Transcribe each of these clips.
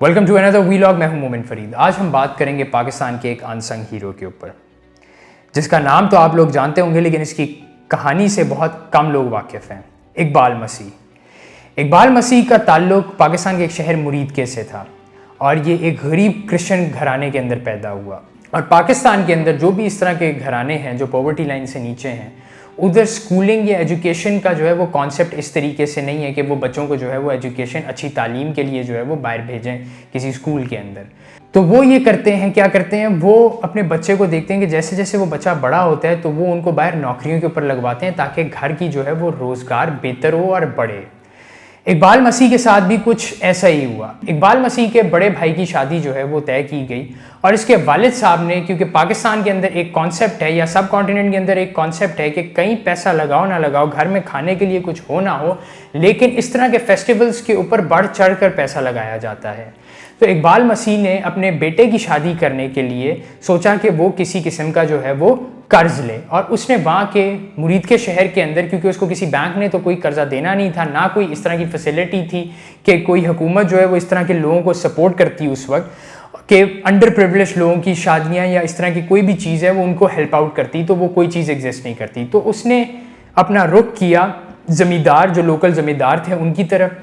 Welcome to another vlog. मैं हूं मोमिन फरीद। आज हम बात करेंगे पाकिस्तान के एक अनसंग हीरो के ऊपर, जिसका नाम तो आप लोग जानते होंगे लेकिन इसकी कहानी से बहुत कम लोग वाकिफ़ हैं। इकबाल मसीह। इकबाल मसीह का ताल्लुक पाकिस्तान के एक शहर मुरीदके से था और ये एक गरीब क्रिश्चियन घराने के अंदर पैदा हुआ। और पाकिस्तान के अंदर जो भी इस तरह के घराने हैं जो पॉवर्टी लाइन से नीचे हैं, उधर स्कूलिंग या एजुकेशन का जो है वो कॉन्सेप्ट इस तरीके से नहीं है कि वो बच्चों को जो है वो एजुकेशन अच्छी तालीम के लिए जो है वो बाहर भेजें किसी स्कूल के अंदर। तो वो ये करते हैं, क्या करते हैं, वो अपने बच्चे को देखते हैं कि जैसे जैसे वो बच्चा बड़ा होता है तो वो उनको बाहर नौकरियों के ऊपर लगवाते हैं ताकि घर की जो है वो रोज़गार बेहतर हो और बढ़े। इकबाल मसीह के साथ भी कुछ ऐसा ही हुआ। इकबाल मसीह के बड़े भाई की शादी जो है वो तय की गई और इसके वालिद साहब ने, क्योंकि पाकिस्तान के अंदर एक कॉन्सेप्ट है या सब कॉन्टिनेंट के अंदर एक कॉन्सेप्ट है कि कहीं पैसा लगाओ ना लगाओ, घर में खाने के लिए कुछ हो ना हो, लेकिन इस तरह के फेस्टिवल्स के ऊपर बढ़ चढ़ कर पैसा लगाया जाता है। तो इकबाल मसीह ने अपने बेटे की शादी करने के लिए सोचा कि वो किसी किस्म का जो है वो कर्ज ले, और उसने वहाँ के मुरीद के शहर के अंदर, क्योंकि उसको किसी बैंक ने तो कोई कर्जा देना नहीं था, ना कोई इस तरह की फैसिलिटी थी कि कोई हुकूमत जो है वो इस तरह के लोगों को सपोर्ट करती उस वक्त कि अंडर प्रिविलेज लोगों की शादियाँ या इस तरह की कोई भी चीज़ है वो उनको हेल्प आउट करती, तो वो कोई चीज़ एग्जिस्ट नहीं करती। तो उसने अपना रुख किया ज़मींदार, जो लोकल ज़मींदार थे उनकी तरफ,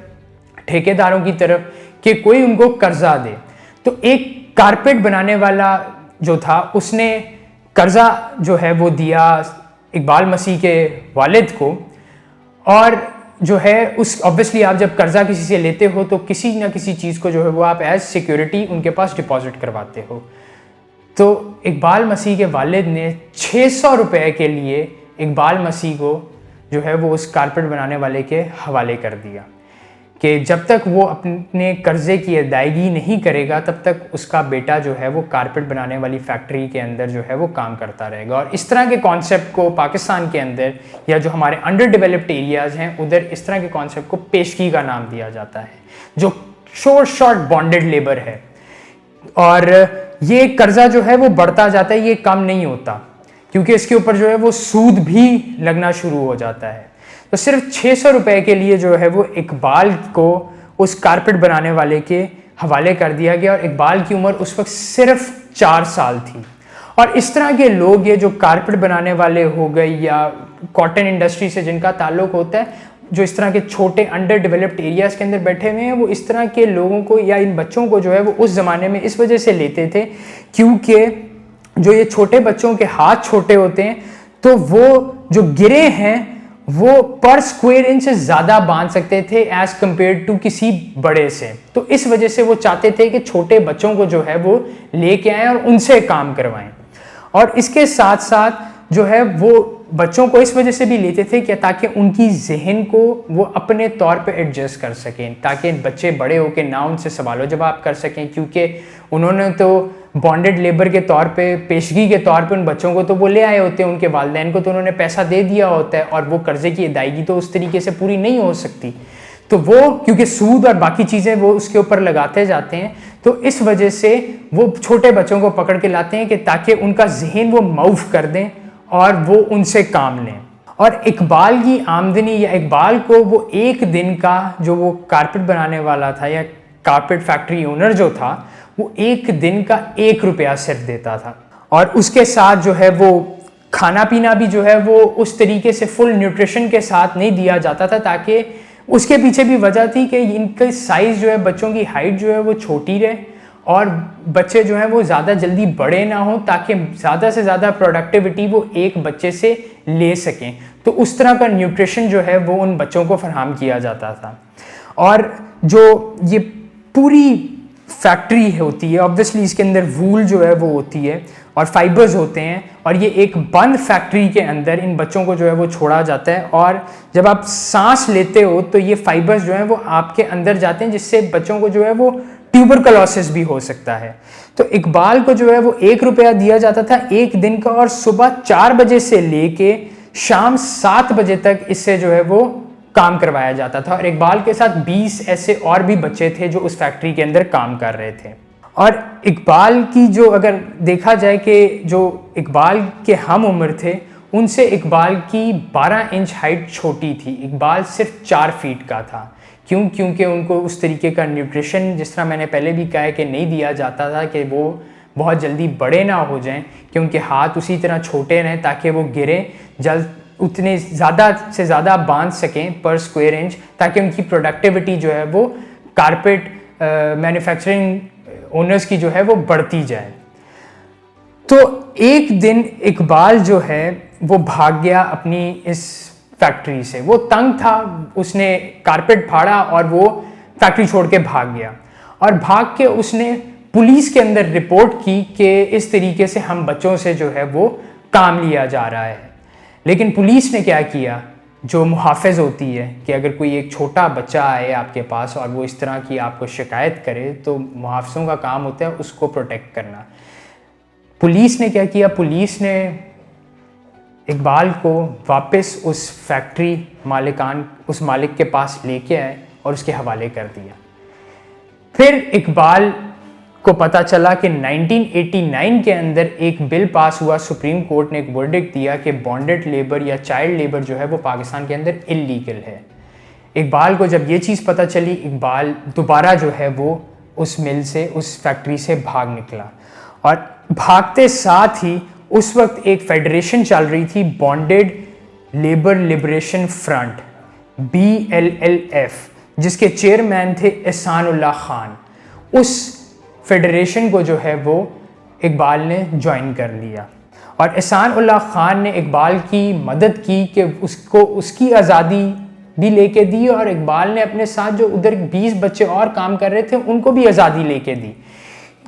ठेकेदारों की तरफ, कि कोई उनको कर्जा दे। तो एक कारपेट बनाने वाला जो था उसने कर्जा जो है वो दिया इकबाल मसीह के वालिद को, और जो है उस ऑब्वियसली आप जब कर्जा किसी से लेते हो तो किसी ना किसी चीज़ को जो है वो आप एज सिक्योरिटी उनके पास डिपॉजिट करवाते हो। तो इकबाल मसीह के वालिद ने 600 रुपये के लिए इकबाल मसीह को जो है वो उस कारपेट बनाने वाले के हवाले कर दिया कि जब तक वो अपने कर्जे की अदायगी नहीं करेगा तब तक उसका बेटा जो है वो कारपेट बनाने वाली फैक्ट्री के अंदर जो है वो काम करता रहेगा। और इस तरह के कॉन्सेप्ट को पाकिस्तान के अंदर या जो हमारे अंडर डेवलप्ड एरियाज़ हैं उधर इस तरह के कॉन्सेप्ट को पेशगी का नाम दिया जाता है, जो शॉर्ट बॉन्डेड लेबर है। और ये कर्जा जो है वो बढ़ता जाता है, ये कम नहीं होता, क्योंकि इसके ऊपर जो है वो सूद भी लगना शुरू हो जाता है। तो सिर्फ 600 रुपये के लिए जो है वो इकबाल को उस कारपेट बनाने वाले के हवाले कर दिया गया, और इकबाल की उम्र उस वक्त सिर्फ 4 साल थी। और इस तरह के लोग, ये जो कारपेट बनाने वाले हो गए या कॉटन इंडस्ट्री से जिनका ताल्लुक होता है, जो इस तरह के छोटे अंडर डेवलप्ड एरियाज़ के अंदर बैठे हुए हैं, वो इस तरह के लोगों को या इन बच्चों को जो है वो उस ज़माने में इस वजह से लेते थे क्योंकि जो ये छोटे बच्चों के हाथ छोटे होते हैं तो वो जो गिरे हैं वो पर स्क्वायर इंच से ज़्यादा बांध सकते थे एज कंपेयर टू किसी बड़े से। तो इस वजह से वो चाहते थे कि छोटे बच्चों को जो है वो लेके आएँ और उनसे काम करवाएं। और इसके साथ साथ जो है वो बच्चों को इस वजह से भी लेते थे कि ताकि उनकी जहन को वो अपने तौर पे एडजस्ट कर सकें, ताकि बच्चे बड़े होकर ना उनसे सवाल जवाब कर सकें, क्योंकि उन्होंने तो बॉन्डेड लेबर के तौर पे, पेशगी के तौर पे उन बच्चों को तो वो ले आए होते हैं, उनके वालिदैन को तो उन्होंने पैसा दे दिया होता है, और वो कर्जे की अदायगी तो उस तरीके से पूरी नहीं हो सकती। तो वो क्योंकि सूद और बाकी चीज़ें वो उसके ऊपर लगाते जाते हैं, तो इस वजह से वो छोटे बच्चों को पकड़ के लाते हैं कि ताकि उनका जहन वो मऊफ कर दें और वो उनसे काम लें। और इकबाल की आमदनी या इकबाल को वो एक दिन का, जो वो कारपेट बनाने वाला था या कारपेट फैक्ट्री ओनर जो था, वो एक दिन का 1 रुपया सिर्फ देता था। और उसके साथ जो है वो खाना पीना भी जो है वो उस तरीके से फुल न्यूट्रिशन के साथ नहीं दिया जाता था, ताकि उसके पीछे भी वजह थी कि इनका साइज़ जो है, बच्चों की हाइट जो है वो छोटी रहे और बच्चे जो हैं वो ज़्यादा जल्दी बड़े ना हो, ताकि ज़्यादा से ज़्यादा प्रोडक्टिविटी वो एक बच्चे से ले सकें। तो उस तरह का न्यूट्रिशन जो है वो उन बच्चों को फराहम किया जाता था। और जो ये पूरी फैक्ट्री होती है, ऑब्वियसली इसके अंदर वूल जो है वो होती है और फाइबर्स होते हैं, और ये एक बंद फैक्ट्री के अंदर इन बच्चों को जो है वो छोड़ा जाता है। और जब आप सांस लेते हो तो ये फाइबर्स जो हैं वो आपके अंदर जाते हैं, जिससे बच्चों को जो है वो ट्यूबरकुलोसिस भी हो सकता है। तो इकबाल को जो है वो 1 रुपया दिया जाता था एक दिन का, और सुबह 4 बजे से लेके शाम 7 बजे तक इससे जो है वो काम करवाया जाता था। और इकबाल के साथ 20 ऐसे और भी बच्चे थे जो उस फैक्ट्री के अंदर काम कर रहे थे। और इकबाल की जो अगर देखा जाए कि जो इकबाल के हम उम्र थे, उनसे इकबाल की 12 इंच हाइट छोटी थी। इकबाल सिर्फ 4 फीट का था, क्योंकि उनको उस तरीके का न्यूट्रिशन, जिस तरह मैंने पहले भी कहा है, कि नहीं दिया जाता था कि वो बहुत जल्दी बड़े ना हो जाएं, कि उनके हाथ उसी तरह छोटे रहें ताकि वो गिरें जल्द, उतने ज़्यादा से ज़्यादा बांध सकें पर स्क्वायर इंच, ताकि उनकी प्रोडक्टिविटी जो है वो कारपेट मैन्युफैक्चरिंग ओनर्स की जो है वो बढ़ती जाए। तो एक दिन इकबाल जो है वो भाग गया अपनी इस फैक्ट्री से। वो तंग था, उसने कारपेट फाड़ा और वो फैक्ट्री छोड़ के भाग गया। और भाग के उसने पुलिस के अंदर रिपोर्ट की कि इस तरीके से हम बच्चों से जो है वो काम लिया जा रहा है। लेकिन पुलिस ने क्या किया, जो मुहाफ़िज़ होती है कि अगर कोई एक छोटा बच्चा आए आपके पास और वो इस तरह की आपको शिकायत करे, तो मुहाफ़िज़ों का काम होता है उसको प्रोटेक्ट करना। पुलिस ने क्या किया, पुलिस ने इकबाल को वापस उस फैक्ट्री उस मालिक के पास लेके आए और उसके हवाले कर दिया। फिर इकबाल को पता चला कि 1989 के अंदर एक बिल पास हुआ, सुप्रीम कोर्ट ने एक वर्डिक्ट दिया कि बॉन्डेड लेबर या चाइल्ड लेबर जो है वो पाकिस्तान के अंदर इलीगल है। इकबाल को जब ये चीज़ पता चली, इकबाल दोबारा जो है वो उस मिल से, उस फैक्ट्री से भाग निकला। और भागते साथ ही उस वक्त एक फेडरेशन चल रही थी, bonded labour liberation front, BLLF, जिसके चेयरमैन थे एहसानुल्लाह खान। उस फेडरेशन को जो है वो इकबाल ने ज्वाइन कर लिया और एहसानुल्लाह खान ने इकबाल की मदद की कि उसको उसकी आज़ादी भी लेके दी, और इकबाल ने अपने साथ जो उधर 20 बच्चे और काम कर रहे थे उनको भी आज़ादी लेके दी।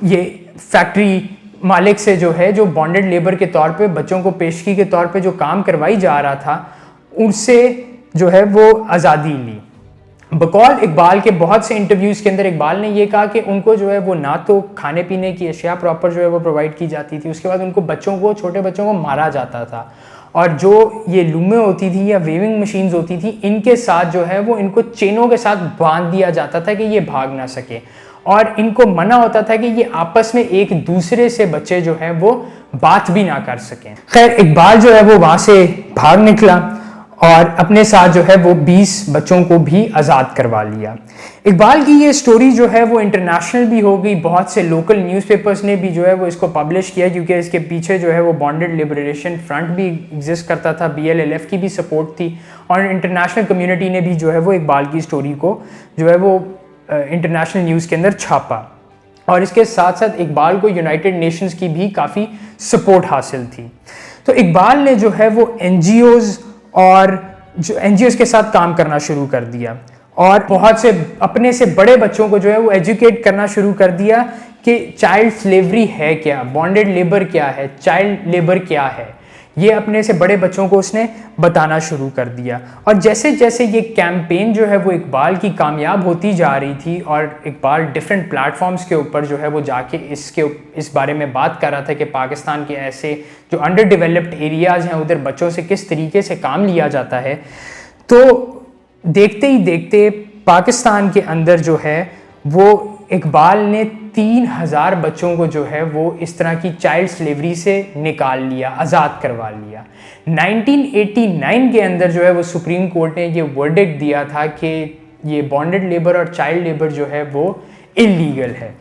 ये फैक्ट्री मालिक से जो है, जो बॉन्डेड लेबर के तौर पे बच्चों को पेशगी के तौर पे जो काम करवाई जा रहा था, उनसे जो है वो आज़ादी ली। बकौल इकबाल के बहुत से इंटरव्यूज़ के अंदर इकबाल ने ये कहा कि उनको जो है वो ना तो खाने पीने की अशिया प्रॉपर जो है वो प्रोवाइड की जाती थी, उसके बाद उनको छोटे बच्चों को मारा जाता था, और जो ये लूमें होती थी या वेविंग मशीन्स होती थी, इनके साथ जो है वो इनको चेनों के साथ बांध दिया जाता था कि ये भाग ना सके, और इनको मना होता था कि ये आपस में एक दूसरे से बच्चे जो हैं वो बात भी ना कर सकें। खैर, इकबाल जो है वो वहाँ से भाग निकला और अपने साथ जो है वो 20 बच्चों को भी आज़ाद करवा लिया। इकबाल की ये स्टोरी जो है वो इंटरनेशनल भी हो गई, बहुत से लोकल न्यूज़पेपर्स ने भी जो है वो इसको पब्लिश किया, क्योंकि इसके पीछे जो है वो बॉन्डेड लिबरेशन फ्रंट भी एग्जिस्ट करता था, BLLF की भी सपोर्ट थी, और इंटरनेशनल कम्युनिटी ने भी जो है वो इकबाल की स्टोरी को जो है वो इंटरनेशनल न्यूज़ के अंदर छापा। और इसके साथ साथ इकबाल को यूनाइटेड नेशंस की भी काफ़ी सपोर्ट हासिल थी। तो इकबाल ने जो है वो NGOs और जो NGOs के साथ काम करना शुरू कर दिया, और बहुत से अपने से बड़े बच्चों को जो है वो एजुकेट करना शुरू कर दिया कि चाइल्ड स्लेवरी है क्या, बॉन्डेड लेबर क्या है, चाइल्ड लेबर क्या है, ये अपने से बड़े बच्चों को उसने बताना शुरू कर दिया। और जैसे जैसे ये कैंपेन जो है वो इकबाल की कामयाब होती जा रही थी, और इकबाल डिफरेंट प्लेटफॉर्म्स के ऊपर जो है वो जाके इस बारे में बात कर रहा था कि पाकिस्तान के ऐसे जो अंडर डेवलप्ड एरियाज़ हैं उधर बच्चों से किस तरीके से काम लिया जाता है, तो देखते ही देखते पाकिस्तान के अंदर जो है वो इकबाल ने 3000 बच्चों को जो है वो इस तरह की चाइल्ड स्लेवरी से निकाल लिया, आज़ाद करवा लिया। 1989 के अंदर जो है वो सुप्रीम कोर्ट ने ये वर्डिक्ट दिया था कि ये बॉन्डेड लेबर और चाइल्ड लेबर जो है वो इलीगल है।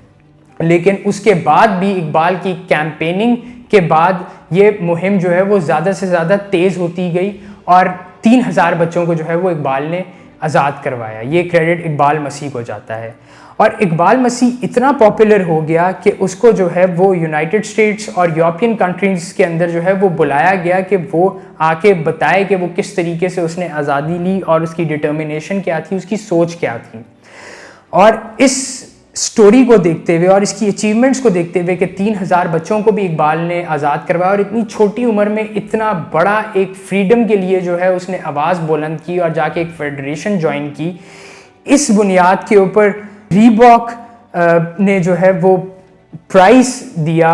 लेकिन उसके बाद भी इकबाल की कैंपेनिंग के बाद ये मुहिम जो है वो ज़्यादा से ज़्यादा तेज़ होती गई, और 3000 बच्चों को जो है वो इकबाल ने आज़ाद करवाया। ये क्रेडिट इकबाल मसीह को जाता है। और इकबाल मसीह इतना पॉपुलर हो गया कि उसको जो है वो यूनाइटेड स्टेट्स और यूरोपियन कंट्रीज़ के अंदर जो है वो बुलाया गया कि वो आके बताए कि वो किस तरीके से उसने आज़ादी ली और उसकी डिटर्मिनेशन क्या थी, उसकी सोच क्या थी। और इस स्टोरी को देखते हुए और इसकी अचीवमेंट्स को देखते हुए कि 3000 बच्चों को भी इकबाल ने आज़ाद करवाया, और इतनी छोटी उम्र में इतना बड़ा एक फ्रीडम के लिए जो है उसने आवाज़ बुलंद की और जाके एक फेडरेशन ज्वाइन की, इस बुनियाद के ऊपर रीबॉक ने जो है वो प्राइस दिया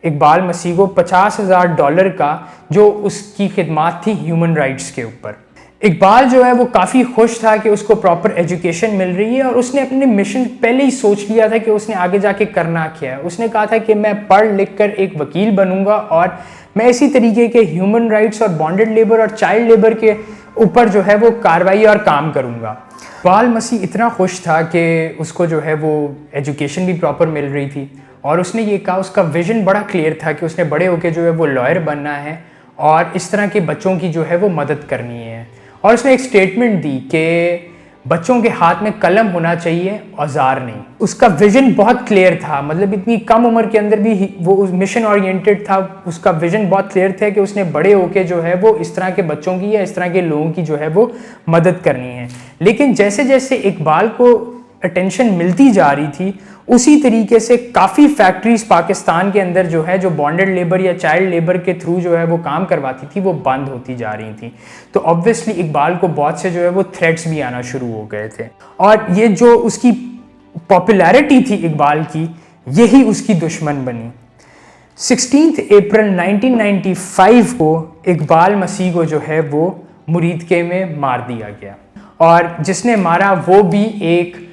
इकबाल मसीह को $50,000 का, जो उसकी खिदमत थी ह्यूमन राइट्स के ऊपर। इकबाल जो है वो काफ़ी खुश था कि उसको प्रॉपर एजुकेशन मिल रही है, और उसने अपने मिशन पहले ही सोच लिया था कि उसने आगे जाके करना क्या है। उसने कहा था कि मैं पढ़ लिख कर एक वकील बनूंगा और मैं इसी तरीके के ह्यूमन राइट्स और बॉन्डेड लेबर और चाइल्ड लेबर के ऊपर जो है वो कार्रवाई और काम करूंगा। इकबाल मसीह इतना खुश था कि उसको जो है वो एजुकेशन भी प्रॉपर मिल रही थी और उसने ये कहा, उसका विजन बड़ा क्लियर था कि उसने बड़े होकर जो है वो लॉयर बनना है और इस तरह के बच्चों की जो है वो मदद करनी है। और उसने एक स्टेटमेंट दी कि बच्चों के हाथ में कलम होना चाहिए, औजार नहीं। उसका विजन बहुत क्लियर था, मतलब इतनी कम उम्र के अंदर भी वो मिशन ओरिएंटेड था। उसका विजन बहुत क्लियर था कि उसने बड़े होके जो है वो इस तरह के बच्चों की या इस तरह के लोगों की जो है वो मदद करनी है। लेकिन जैसे जैसे इकबाल को अटेंशन मिलती जा रही थी, उसी तरीके से काफ़ी फैक्ट्रीज पाकिस्तान के अंदर जो है जो बॉन्डेड लेबर या चाइल्ड लेबर के थ्रू जो है वो काम करवाती थी, वो बंद होती जा रही थी। तो ऑब्वियसली इकबाल को बहुत से जो है वो थ्रेट्स भी आना शुरू हो गए थे और ये जो उसकी पॉपुलैरिटी थी इकबाल की, यही उसकी दुश्मन बनी। 16 अप्रैल 1995 को इकबाल मसीह को जो है वो मुरीदके में मार दिया गया और जिसने मारा वो भी एक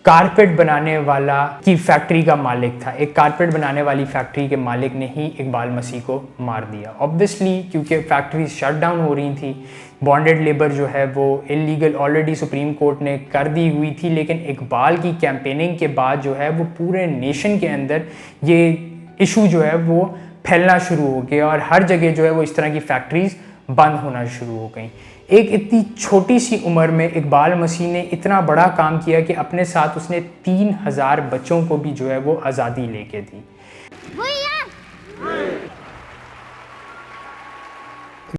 कारपेट बनाने वाला की फैक्ट्री का मालिक था। एक कारपेट बनाने वाली फैक्ट्री के मालिक ने ही इकबाल मसीह को मार दिया। ऑब्वियसली क्योंकि फैक्ट्री शट डाउन हो रही थी, बॉन्डेड लेबर जो है वो इलीगल ऑलरेडी सुप्रीम कोर्ट ने कर दी हुई थी, लेकिन इकबाल की कैंपेनिंग के बाद जो है वो पूरे नेशन के अंदर ये इशू जो है वो फैलना शुरू हो गया और हर जगह जो है वो इस तरह की फैक्ट्रीज बंद होना शुरू हो गई। एक इतनी छोटी सी उम्र में इकबाल मसीह ने इतना बड़ा काम किया कि अपने साथ उसने 3000 बच्चों को भी जो है वो आज़ादी लेके दी।